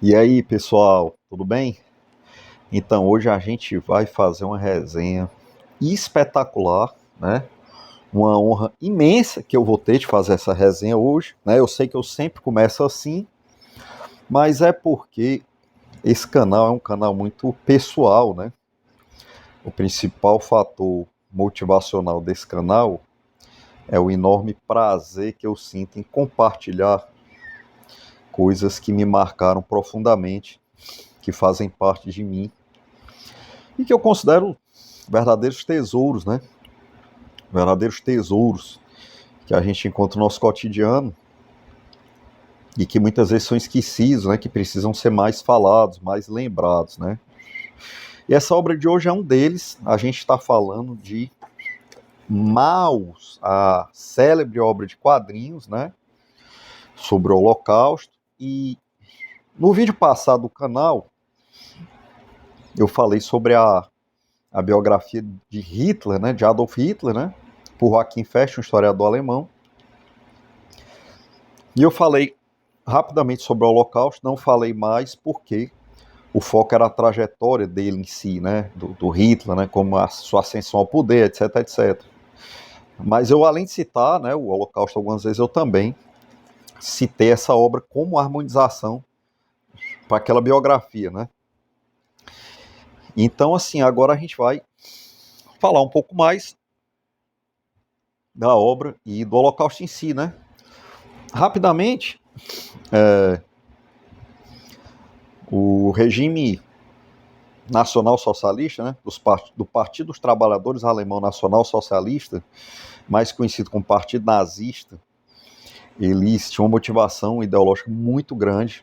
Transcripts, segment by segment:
E aí, pessoal, tudo bem? Então, hoje a gente vai fazer uma resenha espetacular, né? Uma honra imensa que eu vou ter de fazer essa resenha hoje, né? Eu sei que eu sempre começo assim, mas é porque esse canal é um canal muito pessoal, né? O principal fator motivacional desse canal é o enorme prazer que eu sinto em compartilhar coisas que me marcaram profundamente, que fazem parte de mim e que eu considero verdadeiros tesouros, né? Verdadeiros tesouros que a gente encontra no nosso cotidiano e que muitas vezes são esquecidos, né? Que precisam ser mais falados, mais lembrados, né? E essa obra de hoje é um deles. A gente está falando de Maus, a célebre obra de quadrinhos, né? Sobre o Holocausto. E no vídeo passado do canal, eu falei sobre a biografia de Hitler, né? De Adolf Hitler, né? Por Joachim Fest, um historiador alemão. E eu falei rapidamente sobre o Holocausto, não falei mais porque o foco era a trajetória dele em si, né, do Hitler, né, como a sua ascensão ao poder, etc, etc. Mas eu, além de citar, né, o Holocausto algumas vezes, eu também citei essa obra como harmonização para aquela biografia, né. Então, assim, agora a gente vai falar um pouco mais da obra e do Holocausto em si, né. Rapidamente, o regime nacional socialista, né, do Partido dos Trabalhadores Alemão Nacional Socialista, mais conhecido como Partido Nazista, eles tinham uma motivação ideológica muito grande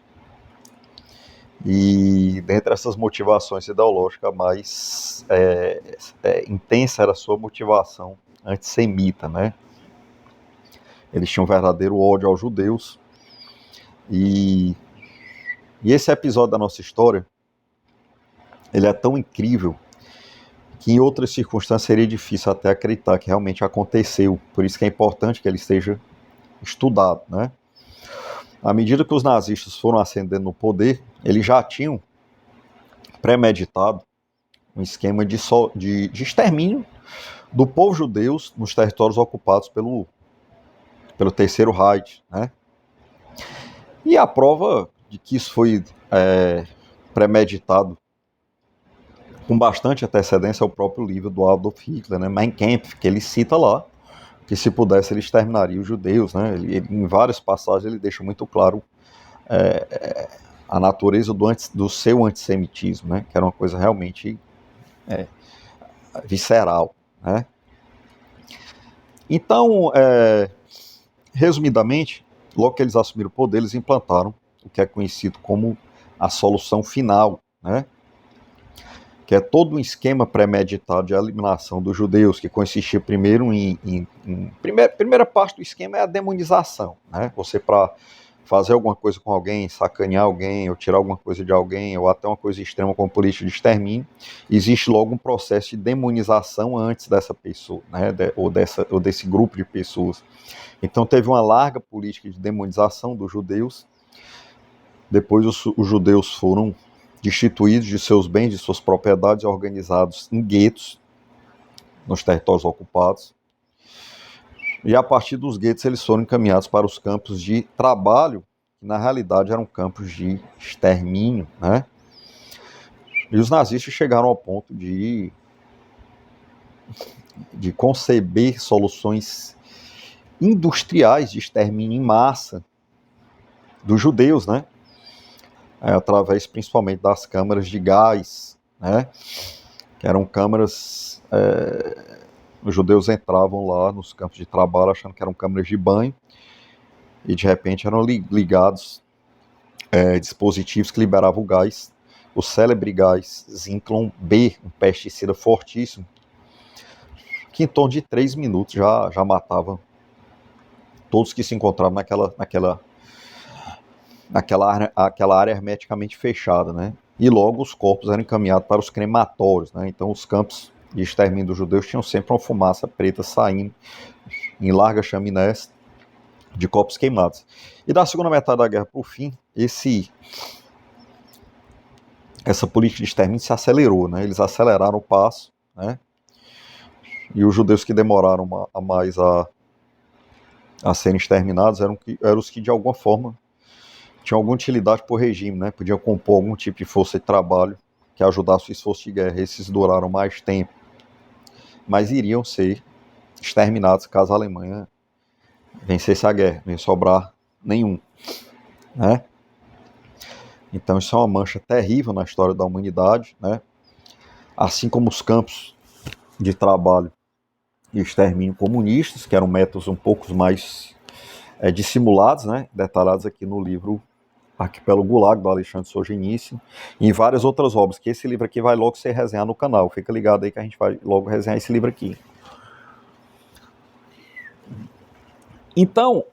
e dentre essas motivações ideológicas, a mais intensa era a sua motivação antissemita, né? Eles tinham um verdadeiro ódio aos judeus e, e esse episódio da nossa história, ele é tão incrível que em outras circunstâncias seria difícil até acreditar que realmente aconteceu. Por isso que é importante que ele esteja estudado, né? À medida que os nazistas foram ascendendo no poder, eles já tinham premeditado um esquema de extermínio do povo judeu nos territórios ocupados pelo Terceiro Reich, né? E a prova de que isso foi premeditado com bastante antecedência é o próprio livro do Adolf Hitler, né, Mein Kampf, que ele cita lá que se pudesse ele exterminaria os judeus, né? Em várias passagens ele deixa muito claro a natureza do seu antissemitismo, né? Que era uma coisa realmente visceral, né? Então, resumidamente, logo que eles assumiram o poder, eles implantaram o que é conhecido como a solução final, né? Que é todo um esquema premeditado de eliminação dos judeus, que consistia primeiro primeira parte do esquema é a demonização, né? Você, para fazer alguma coisa com alguém, sacanear alguém, ou tirar alguma coisa de alguém, ou até uma coisa extrema como política de extermínio, existe logo um processo de demonização antes dessa pessoa, né? Ou desse grupo de pessoas. Então teve uma larga política de demonização dos judeus. Depois os judeus foram destituídos de seus bens, de suas propriedades, organizados em guetos nos territórios ocupados. E a partir dos guetos eles foram encaminhados para os campos de trabalho, que na realidade eram campos de extermínio, né? E os nazistas chegaram ao ponto de conceber soluções industriais de extermínio em massa dos judeus, né? Através principalmente das câmaras de gás, né? Que eram câmaras. Os judeus entravam lá nos campos de trabalho achando que eram câmaras de banho e de repente eram ligados dispositivos que liberavam o gás, o célebre gás Zyklon B, um pesticida fortíssimo, que em torno de 3 minutos já matava todos que se encontravam naquela área hermeticamente fechada, né? E logo os corpos eram encaminhados para os crematórios, né? Então os campos de extermínio dos judeus tinham sempre uma fumaça preta saindo em largas chaminés de corpos queimados. E da segunda metade da guerra para o fim, esse essa política de extermínio se acelerou, né? Eles aceleraram o passo, né? E os judeus que demoraram a mais a serem exterminados eram os que de alguma forma tinham alguma utilidade para o regime, né? Podiam compor algum tipo de força de trabalho que ajudasse o esforço de guerra. Esses duraram mais tempo, mas iriam ser exterminados caso a Alemanha vencesse a guerra, não ia sobrar nenhum, né? Então isso é uma mancha terrível na história da humanidade, né? Assim como os campos de trabalho e extermínio comunistas, que eram métodos um pouco mais dissimulados, né? Detalhados aqui no livro Arquipélago Gulag, do Alexandre Solzhenitsyn, e em várias outras obras, que esse livro aqui vai logo ser resenhado no canal. Fica ligado aí que a gente vai logo resenhar esse livro aqui. Então,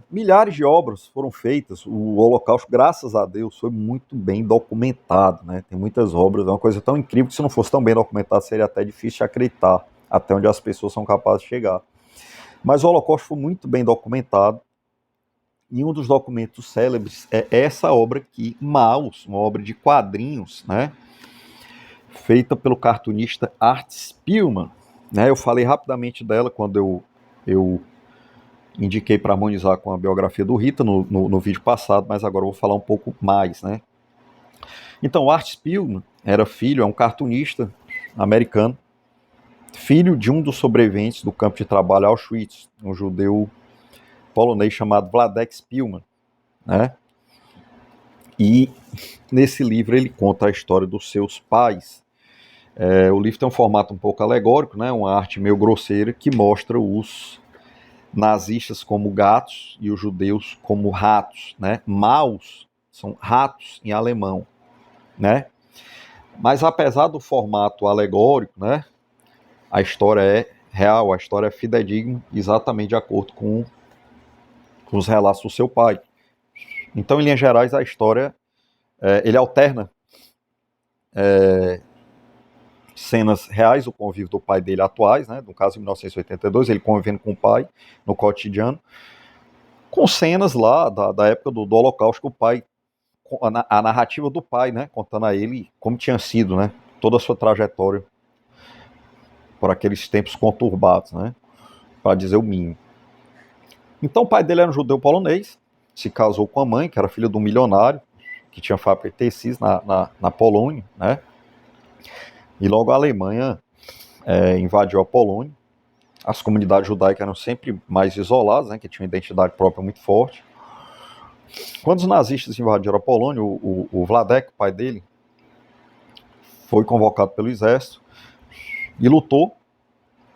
milhares de obras foram feitas, o Holocausto, graças a Deus, foi muito bem documentado, né? Tem muitas obras, é uma coisa tão incrível que se não fosse tão bem documentado seria até difícil de acreditar até onde as pessoas são capazes de chegar. Mas o Holocausto foi muito bem documentado, e um dos documentos célebres é essa obra aqui, Maus, uma obra de quadrinhos, né? Feita pelo cartunista Art Spiegelman, né? Eu falei rapidamente dela quando eu indiquei para harmonizar com a biografia do Rita no vídeo passado, mas agora eu vou falar um pouco mais, né? Então, Art Spiegelman é um cartunista americano, filho de um dos sobreviventes do campo de trabalho Auschwitz, um judeu polonês chamado Wladek Spiegelman, né? E nesse livro ele conta a história dos seus pais. O livro tem um formato um pouco alegórico, né? Uma arte meio grosseira que mostra os nazistas como gatos e os judeus como ratos, né? Maus são ratos em alemão, né? Mas apesar do formato alegórico, né? A história é real, a história é fidedigna, exatamente de acordo com os relatos do seu pai. Então, em linhas gerais, a história ele alterna cenas reais do convívio do pai dele atuais, né? No caso, em 1982, ele convivendo com o pai no cotidiano, com cenas lá da época do Holocausto, que o pai, a narrativa do pai, né, contando a ele como tinha sido, né, toda a sua trajetória por aqueles tempos conturbados, né, para dizer o mínimo. Então o pai dele era um judeu polonês, se casou com a mãe, que era filha de um milionário, que tinha fábrica de tecidos na Polônia, né, e logo a Alemanha invadiu a Polônia. As comunidades judaicas eram sempre mais isoladas, né, que tinham uma identidade própria muito forte. Quando os nazistas invadiram a Polônia, o Wladek, o pai dele, foi convocado pelo exército e lutou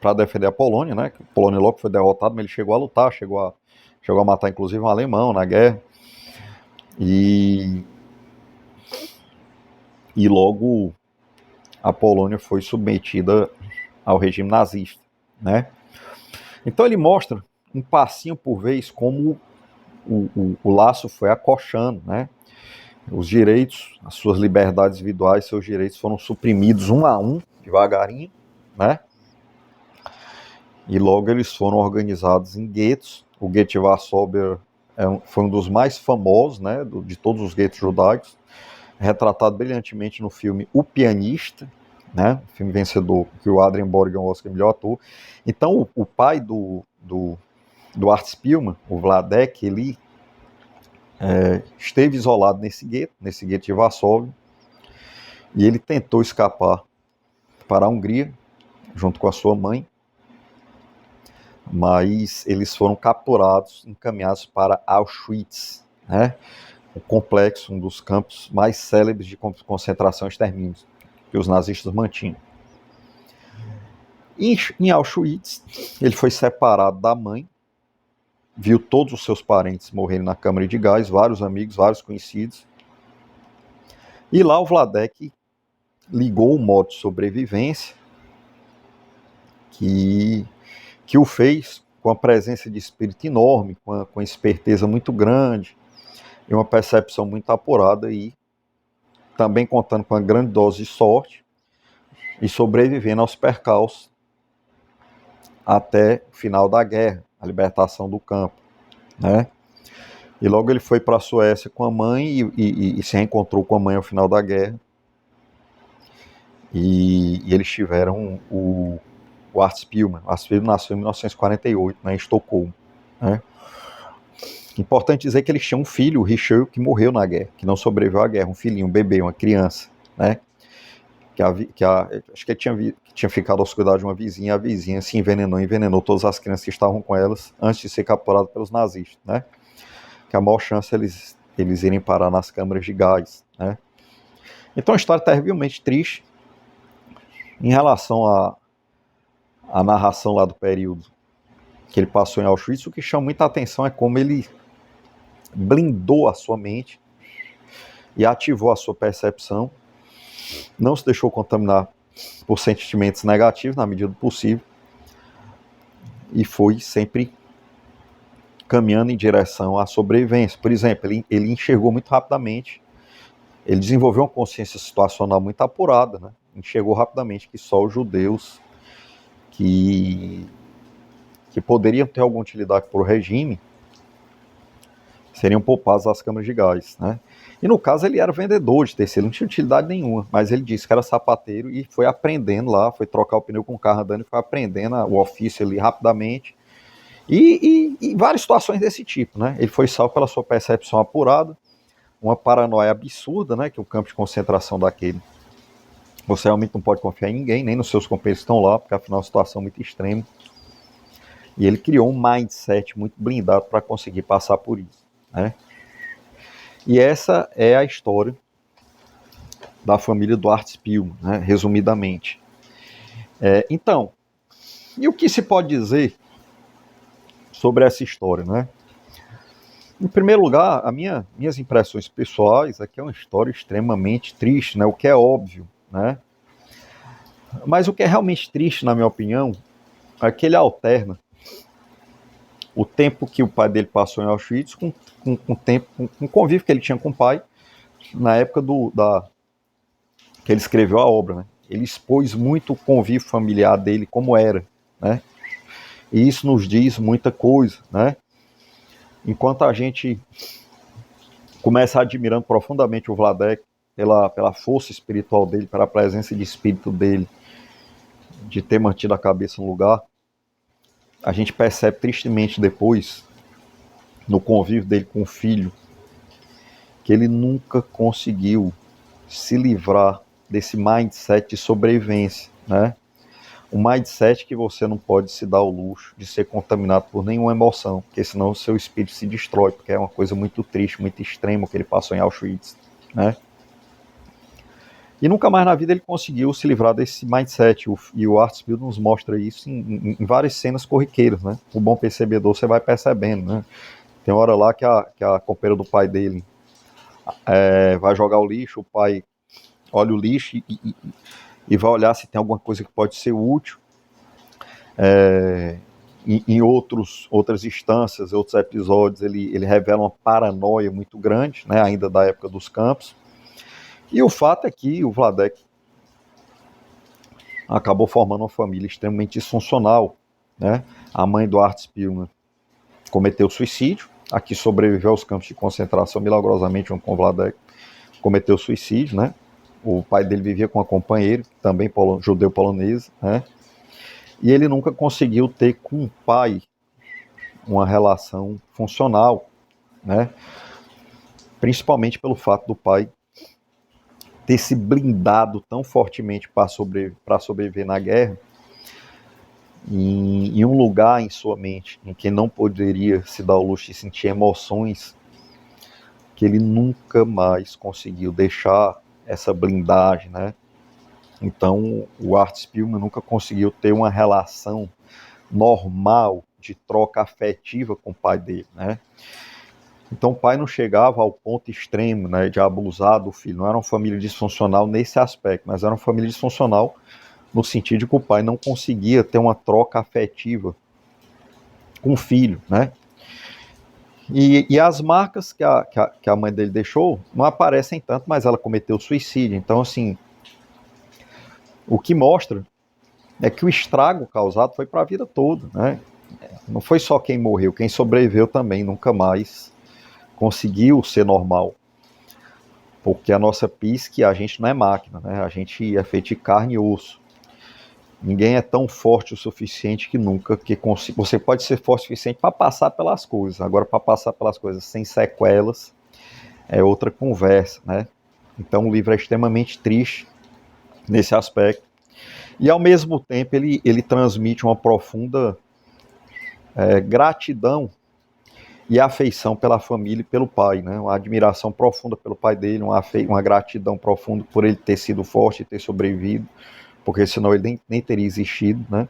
para defender a Polônia, né? A Polônia logo foi derrotada, mas ele chegou a lutar, chegou a matar inclusive um alemão na guerra. E logo a Polônia foi submetida ao regime nazista, né? Então ele mostra um passinho por vez como o laço foi acochando, né? Os direitos, as suas liberdades individuais, seus direitos foram suprimidos um a um, devagarinho, né? E logo eles foram organizados em guetos. O gueto de Varsóvia foi um dos mais famosos, né, de todos os guetos judaicos, retratado brilhantemente no filme O Pianista, né, filme vencedor, que o Adrien Borg ganhou o Oscar melhor ator. Então o pai do Art Spiegelman, o Wladek, ele esteve isolado nesse gueto de Varsóvia, e ele tentou escapar para a Hungria, junto com a sua mãe, mas eles foram capturados, encaminhados para Auschwitz, né? O complexo, um dos campos mais célebres de concentração e extermínio que os nazistas mantinham. Em Auschwitz, ele foi separado da mãe, viu todos os seus parentes morrerem na câmara de gás, vários amigos, vários conhecidos, e lá o Wladek ligou o modo de sobrevivência que o fez com a presença de espírito enorme, com a esperteza muito grande, e uma percepção muito apurada, e também contando com uma grande dose de sorte, e sobrevivendo aos percalços até o final da guerra, a libertação do campo, né? E logo ele foi para a Suécia com a mãe e se reencontrou com a mãe ao final da guerra, e eles tiveram o Art Spiegelman. O Art Spiegelman nasceu em 1948, né, em Estocolmo, né. Importante dizer que eles tinham um filho, o Richard, que morreu na guerra, que não sobreviveu à guerra, um filhinho, um bebê, uma criança, né, acho que ele tinha ficado aos cuidados de uma vizinha, a vizinha se envenenou todas as crianças que estavam com elas antes de ser capturado pelos nazistas, né, que a maior chance é eles irem parar nas câmaras de gás, né. Então, uma história terrivelmente triste. Em relação à narração lá do período que ele passou em Auschwitz, o que chama muita atenção é como ele blindou a sua mente e ativou a sua percepção, não se deixou contaminar por sentimentos negativos na medida do possível e foi sempre caminhando em direção à sobrevivência. Por exemplo, ele enxergou muito rapidamente, ele desenvolveu uma consciência situacional muito apurada, né? Enxergou rapidamente que só os judeus que poderiam ter alguma utilidade para o regime seriam poupados das câmaras de gás, né? E no caso ele era vendedor de tecido, não tinha utilidade nenhuma, mas ele disse que era sapateiro e foi aprendendo lá, foi trocar o pneu com o carro andando e foi aprendendo o ofício ali rapidamente. E várias situações desse tipo, né? Ele foi salvo pela sua percepção apurada, uma paranoia absurda, né? Que o campo de concentração daquele, você realmente não pode confiar em ninguém, nem nos seus companheiros que estão lá, porque afinal é uma situação muito extrema. E ele criou um mindset muito blindado para conseguir passar por isso, né? E essa é a história da família do Art Spiegelman, né, resumidamente. Então, e o que se pode dizer sobre essa história, né? Em primeiro lugar, minhas impressões pessoais é que é uma história extremamente triste, né? O que é óbvio, né? Mas o que é realmente triste, na minha opinião, é que ele alterna o tempo que o pai dele passou em Auschwitz com o convívio que ele tinha com o pai na época que ele escreveu a obra, né? Ele expôs muito o convívio familiar dele como era, né? E isso nos diz muita coisa, né? Enquanto a gente começa admirando profundamente o Vladek pela força espiritual dele, pela presença de espírito dele, de ter mantido a cabeça no lugar, a gente percebe tristemente depois, no convívio dele com o filho, que ele nunca conseguiu se livrar desse mindset de sobrevivência, né? Um mindset que você não pode se dar o luxo de ser contaminado por nenhuma emoção, porque senão o seu espírito se destrói, porque é uma coisa muito triste, muito extrema que ele passou em Auschwitz, né? E nunca mais na vida ele conseguiu se livrar desse mindset, e o Art Spiegelman nos mostra isso em várias cenas corriqueiras, né? O bom percebedor você vai percebendo, né? Tem hora lá que a companheira do pai dele vai jogar o lixo, o pai olha o lixo e vai olhar se tem alguma coisa que pode ser útil. Em outras instâncias, outros episódios, ele revela uma paranoia muito grande, né, ainda da época dos campos. E o fato é que o Vladek acabou formando uma família extremamente disfuncional, né? A mãe do Art Spiegelman cometeu suicídio, a que sobreviveu aos campos de concentração milagrosamente junto com o Vladek, cometeu suicídio, né? O pai dele vivia com uma companheira, também judeu polonesa, né? E ele nunca conseguiu ter com o pai uma relação funcional, né? Principalmente pelo fato do pai ter se blindado tão fortemente para sobreviver na guerra, em um lugar em sua mente em que não poderia se dar o luxo de sentir emoções, que ele nunca mais conseguiu deixar essa blindagem, né? Então, o Art Spiegelman nunca conseguiu ter uma relação normal de troca afetiva com o pai dele, né? Então, o pai não chegava ao ponto extremo, né, de abusar do filho. Não era uma família disfuncional nesse aspecto, mas era uma família disfuncional no sentido de que o pai não conseguia ter uma troca afetiva com o filho, né? E as marcas que a mãe dele deixou não aparecem tanto, mas ela cometeu suicídio. Então, assim, o que mostra é que o estrago causado foi para a vida toda, né? Não foi só quem morreu, quem sobreviveu também nunca mais conseguiu ser normal. porque a nossa psique, a gente não é máquina, né? A gente é feito de carne e osso. Ninguém é tão forte o suficiente que nunca que consiga. Você pode ser forte o suficiente para passar pelas coisas. Agora, para passar pelas coisas sem sequelas é outra conversa, né? Então, o livro é extremamente triste nesse aspecto. E, ao mesmo tempo, ele transmite uma profunda gratidão e afeição pela família e pelo pai, né? Uma admiração profunda pelo pai dele, uma gratidão profunda por ele ter sido forte e ter sobrevivido, porque senão ele nem teria existido, né?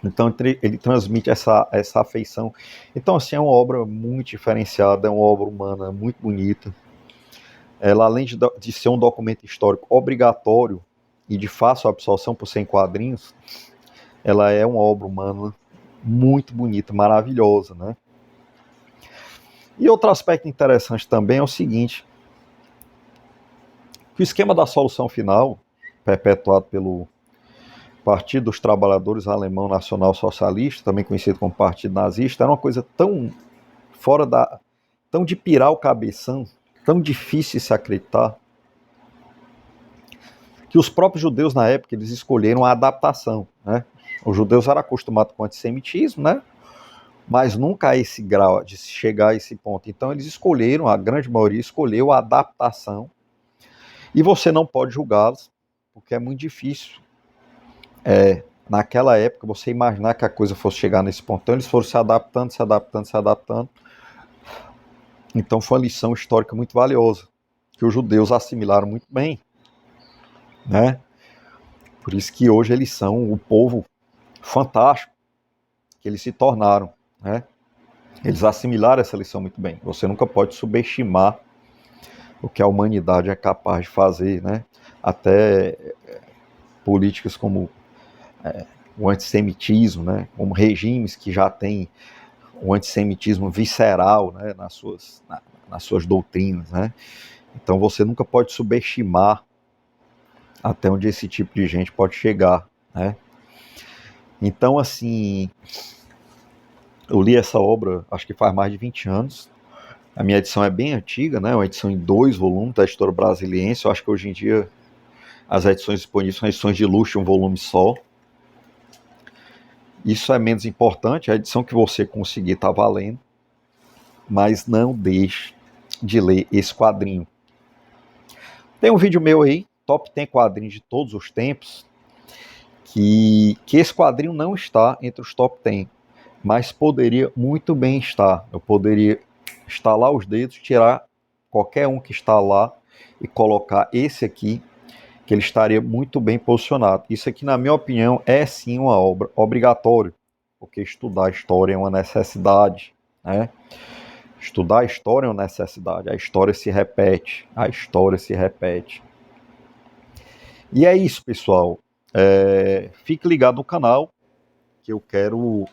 Então ele transmite essa afeição. Então, assim, é uma obra muito diferenciada, é uma obra humana muito bonita. Ela, além de ser um documento histórico obrigatório e de fácil absorção por ser em quadrinhos, ela é uma obra humana muito bonita, maravilhosa, né? E outro aspecto interessante também é o seguinte, que o esquema da solução final, perpetuado pelo Partido dos Trabalhadores Alemão Nacional Socialista, também conhecido como Partido Nazista, era uma coisa tão fora da... tão de pirar o cabeção, tão difícil de se acreditar, que os próprios judeus na época eles escolheram a adaptação, né? Os judeus eram acostumados com o antissemitismo, né? Mas nunca a esse grau de chegar a esse ponto. Então eles escolheram, a grande maioria escolheu a adaptação. E você não pode julgá-los, porque é muito difícil. Naquela época, você imaginar que a coisa fosse chegar nesse ponto. Então eles foram se adaptando, se adaptando, se adaptando. Então foi uma lição histórica muito valiosa, que os judeus assimilaram muito bem, né? Por isso que hoje eles são o povo fantástico que eles se tornaram, né? Eles assimilaram essa lição muito bem. Você nunca pode subestimar o que a humanidade é capaz de fazer, né? Até políticas como o antissemitismo, né? Como regimes que já têm o antissemitismo visceral, né? nas suas doutrinas, né? Então você nunca pode subestimar até onde esse tipo de gente pode chegar, né? Então, assim, eu li essa obra, acho que faz mais de 20 anos. A minha edição é bem antiga, né? Uma edição em 2 volumes da Editora Brasiliense. Eu acho que hoje em dia as edições disponíveis são edições de luxo, um volume só. Isso é menos importante, a edição que você conseguir está valendo, mas não deixe de ler esse quadrinho. Tem um vídeo meu aí, Top 10 quadrinhos de todos os tempos, que esse quadrinho não está entre os top 10, mas poderia muito bem estar. Eu poderia estalar os dedos, tirar qualquer um que está lá e colocar esse aqui, que ele estaria muito bem posicionado. Isso aqui, na minha opinião, é sim uma obra obrigatória, porque estudar história é uma necessidade, né? Estudar a história é uma necessidade, a história se repete, a história se repete. E é isso, pessoal. Fique ligado no canal, que eu quero...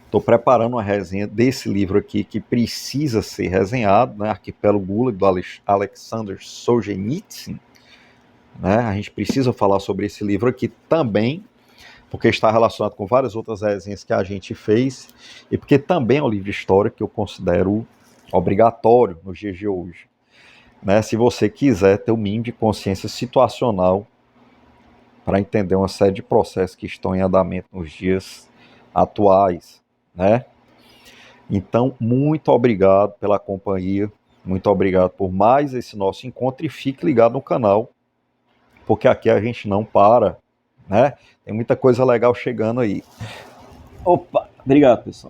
Estou preparando uma resenha desse livro aqui, que precisa ser resenhado, né? Arquipélago Gulag, do Alexander Solzhenitsyn. Né? A gente precisa falar sobre esse livro aqui também, porque está relacionado com várias outras resenhas que a gente fez, e porque também é um livro de história que eu considero obrigatório nos dias de hoje. Né? Se você quiser ter o mínimo de consciência situacional para entender uma série de processos que estão em andamento nos dias atuais, né? Então, muito obrigado pela companhia, muito obrigado por mais esse nosso encontro e fique ligado no canal, porque aqui a gente não para, né? Tem muita coisa legal chegando aí. Opa, obrigado, pessoal.